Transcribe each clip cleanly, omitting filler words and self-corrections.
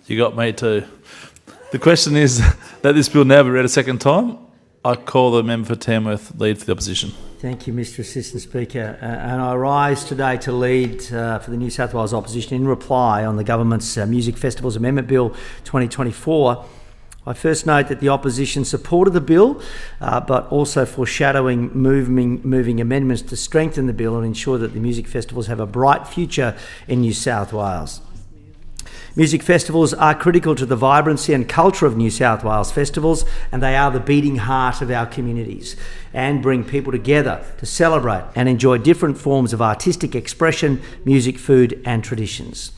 You got me too. The question is that this bill now be read a second time. I call the member for Tamworth lead for the opposition. Thank you, Mr Assistant Speaker. And I rise today to lead for the New South Wales opposition in reply on the government's Music Festivals Amendment Bill 2024. I first note that the opposition supported the bill, but also foreshadowing moving amendments to strengthen the bill and ensure that the music festivals have a bright future in New South Wales. Music festivals are critical to the vibrancy and culture of New South Wales festivals, and they are the beating heart of our communities and bring people together to celebrate and enjoy different forms of artistic expression, music, food and traditions.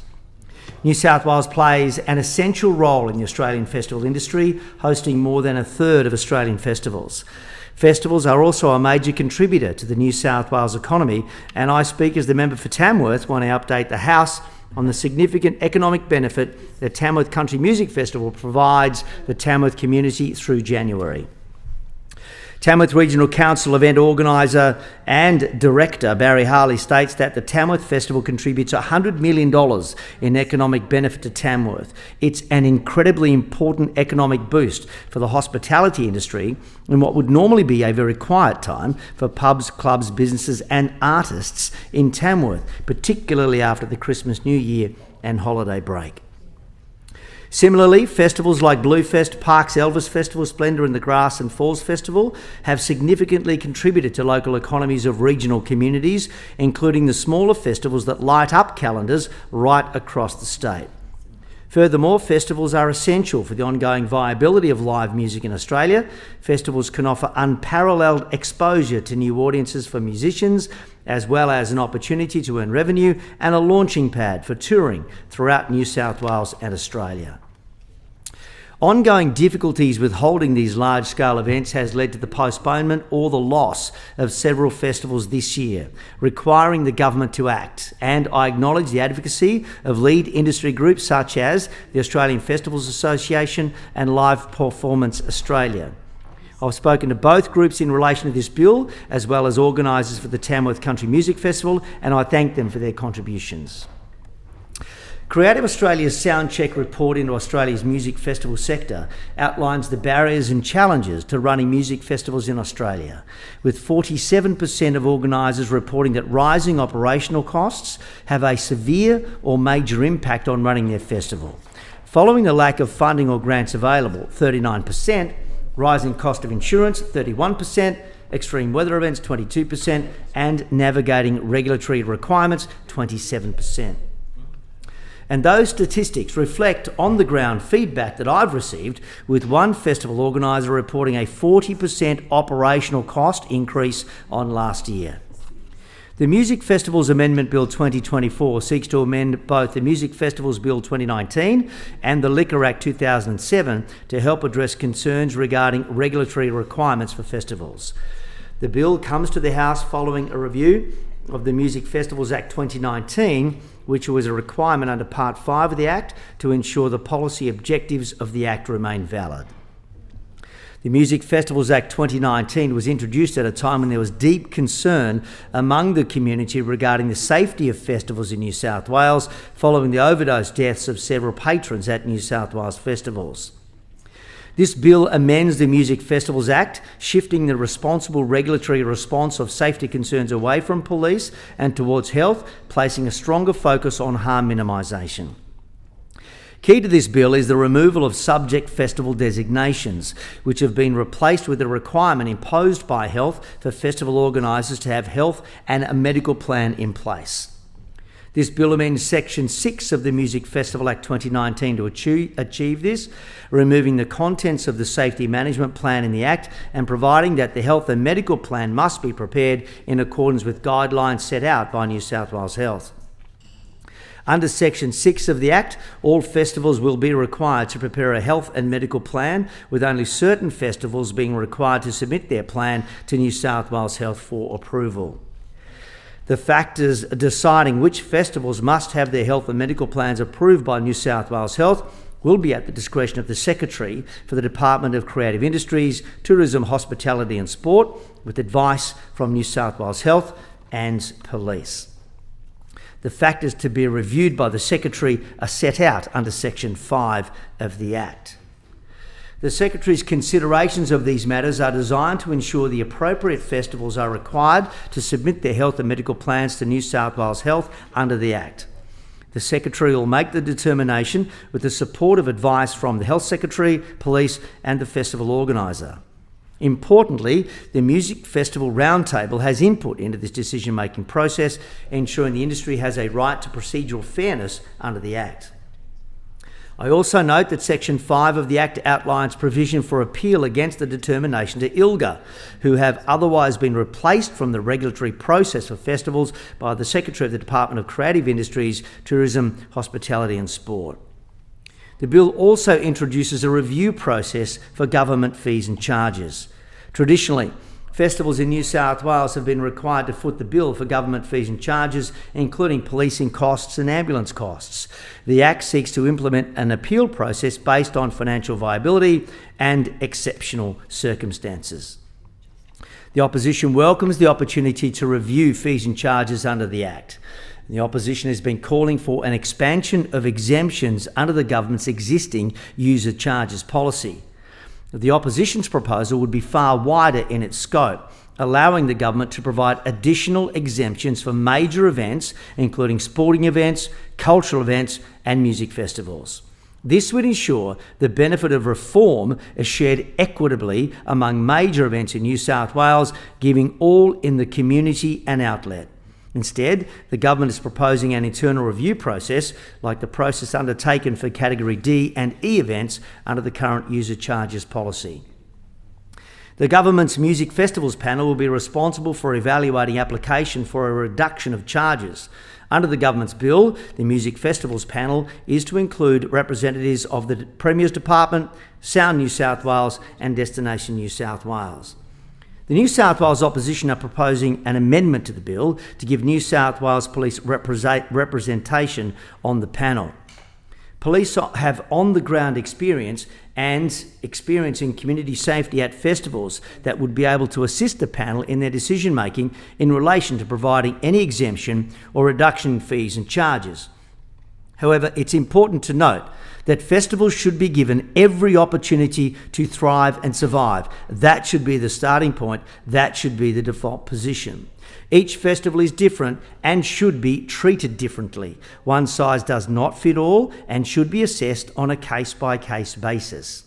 New South Wales plays an essential role in the Australian festival industry, hosting more than a third of Australian festivals. Festivals are also a major contributor to the New South Wales economy, and I speak as the member for Tamworth when I update the House on the significant economic benefit that Tamworth Country Music Festival provides the Tamworth community through January. Tamworth Regional Council event organiser and director Barry Harley states that the Tamworth Festival contributes $100 million in economic benefit to Tamworth. It's an incredibly important economic boost for the hospitality industry in what would normally be a very quiet time for pubs, clubs, businesses and artists in Tamworth, particularly after the Christmas, New Year and holiday break. Similarly, festivals like Bluefest, Parks Elvis Festival, Splendour in the Grass and Falls Festival have significantly contributed to local economies of regional communities, including the smaller festivals that light up calendars right across the state. Furthermore, festivals are essential for the ongoing viability of live music in Australia. Festivals can offer unparalleled exposure to new audiences for musicians, as well as an opportunity to earn revenue and a launching pad for touring throughout New South Wales and Australia. Ongoing difficulties with holding these large-scale events has led to the postponement or the loss of several festivals this year, requiring the government to act. And I acknowledge the advocacy of lead industry groups such as the Australian Festivals Association and Live Performance Australia. I've spoken to both groups in relation to this bill, as well as organisers for the Tamworth Country Music Festival, and I thank them for their contributions. Creative Australia's Soundcheck report into Australia's music festival sector outlines the barriers and challenges to running music festivals in Australia, with 47% of organisers reporting that rising operational costs have a severe or major impact on running their festival. Following the lack of funding or grants available, 39%, rising cost of insurance, 31%, extreme weather events, 22%, and navigating regulatory requirements, 27%. And those statistics reflect on-the-ground feedback that I've received, with one festival organiser reporting a 40% operational cost increase on last year. The Music Festivals Amendment Bill 2024 seeks to amend both the Music Festivals Bill 2019 and the Liquor Act 2007 to help address concerns regarding regulatory requirements for festivals. The bill comes to the House following a review of the Music Festivals Act 2019, which was a requirement under Part 5 of the Act to ensure the policy objectives of the Act remain valid. The Music Festivals Act 2019 was introduced at a time when there was deep concern among the community regarding the safety of festivals in New South Wales following the overdose deaths of several patrons at New South Wales festivals. This bill amends the Music Festivals Act, shifting the responsible regulatory response of safety concerns away from police and towards health, placing a stronger focus on harm minimisation. Key to this bill is the removal of subject festival designations, which have been replaced with a requirement imposed by health for festival organisers to have health and a medical plan in place. This bill amends Section 6 of the Music Festival Act 2019 to achieve this, removing the contents of the Safety Management Plan in the Act and providing that the health and medical plan must be prepared in accordance with guidelines set out by New South Wales Health. Under Section 6 of the Act, all festivals will be required to prepare a health and medical plan, with only certain festivals being required to submit their plan to New South Wales Health for approval. The factors deciding which festivals must have their health and medical plans approved by New South Wales Health will be at the discretion of the Secretary for the Department of Creative Industries, Tourism, Hospitality and Sport, with advice from New South Wales Health and Police. The factors to be reviewed by the Secretary are set out under Section 5 of the Act. The Secretary's considerations of these matters are designed to ensure the appropriate festivals are required to submit their health and medical plans to New South Wales Health under the Act. The Secretary will make the determination with the support of advice from the Health Secretary, Police and the festival organiser. Importantly, the Music Festival Roundtable has input into this decision-making process, ensuring the industry has a right to procedural fairness under the Act. I also note that Section 5 of the Act outlines provision for appeal against the determination to ILGA, who have otherwise been replaced from the regulatory process for festivals by the Secretary of the Department of Creative Industries, Tourism, Hospitality and Sport. The bill also introduces a review process for government fees and charges. Traditionally, festivals in New South Wales have been required to foot the bill for government fees and charges, including policing costs and ambulance costs. The Act seeks to implement an appeal process based on financial viability and exceptional circumstances. The opposition welcomes the opportunity to review fees and charges under the Act. The opposition has been calling for an expansion of exemptions under the government's existing user charges policy. The opposition's proposal would be far wider in its scope, allowing the government to provide additional exemptions for major events, including sporting events, cultural events and music festivals. This would ensure the benefit of reform is shared equitably among major events in New South Wales, giving all in the community an outlet. Instead, the government is proposing an internal review process like the process undertaken for Category D and E events under the current user charges policy. The government's Music Festivals panel will be responsible for evaluating application for a reduction of charges. Under the government's bill, the Music Festivals panel is to include representatives of the Premier's Department, Sound New South Wales and Destination New South Wales. The New South Wales opposition are proposing an amendment to the bill to give New South Wales Police representation on the panel. Police have on-the-ground experience in community safety at festivals that would be able to assist the panel in their decision-making in relation to providing any exemption or reduction in fees and charges. However, it's important to note that festivals should be given every opportunity to thrive and survive. That should be the starting point. That should be the default position. Each festival is different and should be treated differently. One size does not fit all and should be assessed on a case-by-case basis.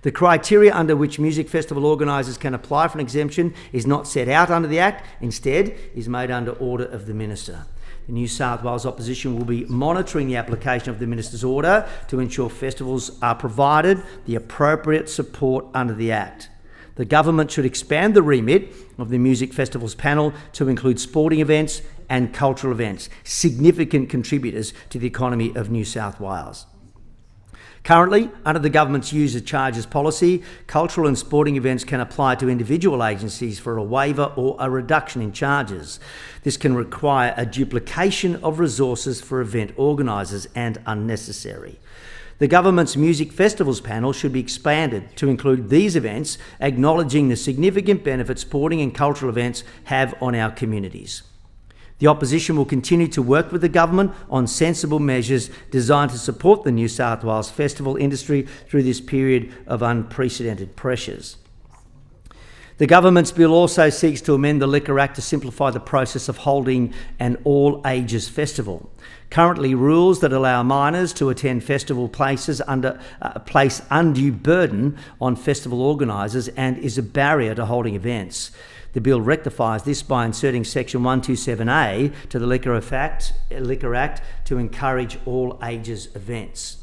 The criteria under which music festival organisers can apply for an exemption is not set out under the Act, instead is made under order of the Minister. The New South Wales opposition will be monitoring the application of the Minister's order to ensure festivals are provided the appropriate support under the Act. The government should expand the remit of the Music Festivals panel to include sporting events and cultural events, significant contributors to the economy of New South Wales. Currently, under the government's user charges policy, cultural and sporting events can apply to individual agencies for a waiver or a reduction in charges. This can require a duplication of resources for event organisers and unnecessary. The government's Music Festivals panel should be expanded to include these events, acknowledging the significant benefits sporting and cultural events have on our communities. The opposition will continue to work with the government on sensible measures designed to support the New South Wales festival industry through this period of unprecedented pressures. The government's bill also seeks to amend the Liquor Act to simplify the process of holding an all-ages festival. Currently, rules that allow minors to attend festival places place undue burden on festival organisers and is a barrier to holding events. The bill rectifies this by inserting Section 127A to the Liquor Act to encourage all-ages events.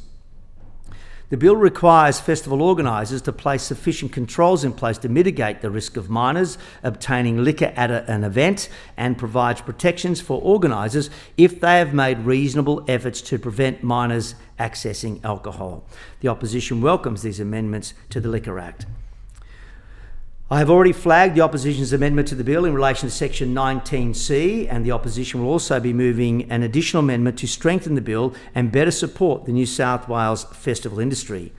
The bill requires festival organisers to place sufficient controls in place to mitigate the risk of minors obtaining liquor at an event and provides protections for organisers if they have made reasonable efforts to prevent minors accessing alcohol. The opposition welcomes these amendments to the Liquor Act. I have already flagged the opposition's amendment to the bill in relation to Section 19C, and the opposition will also be moving an additional amendment to strengthen the bill and better support the New South Wales festival industry.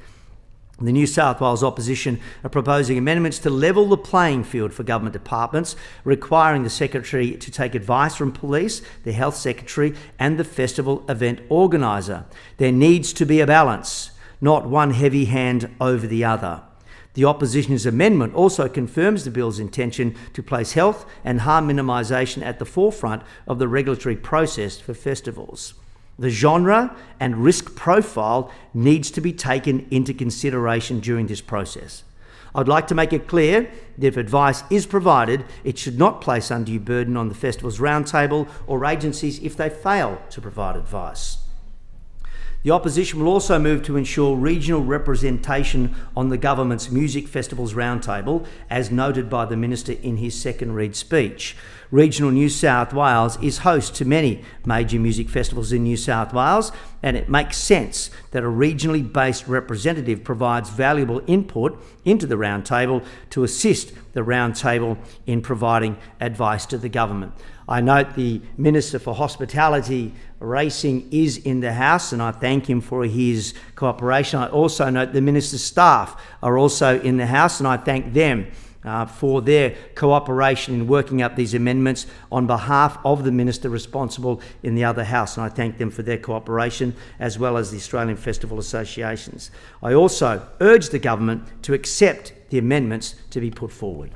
The New South Wales opposition are proposing amendments to level the playing field for government departments, requiring the Secretary to take advice from police, the Health Secretary and the festival event organiser. There needs to be a balance, not one heavy hand over the other. The opposition's amendment also confirms the bill's intention to place health and harm minimisation at the forefront of the regulatory process for festivals. The genre and risk profile needs to be taken into consideration during this process. I'd like to make it clear that if advice is provided, it should not place undue burden on the festival's roundtable or agencies if they fail to provide advice. The opposition will also move to ensure regional representation on the government's Music Festivals Roundtable, as noted by the Minister in his second read speech. Regional New South Wales is host to many major music festivals in New South Wales, and it makes sense that a regionally based representative provides valuable input into the roundtable to assist the roundtable in providing advice to the government. I note the Minister for Hospitality Racing is in the House, and I thank him for his cooperation. I also note the Minister's staff are also in the House, and I thank them for their cooperation in working up these amendments on behalf of the Minister responsible in the other House, and I thank them for their cooperation, as well as the Australian Festival Associations. I also urge the government to accept the amendments to be put forward.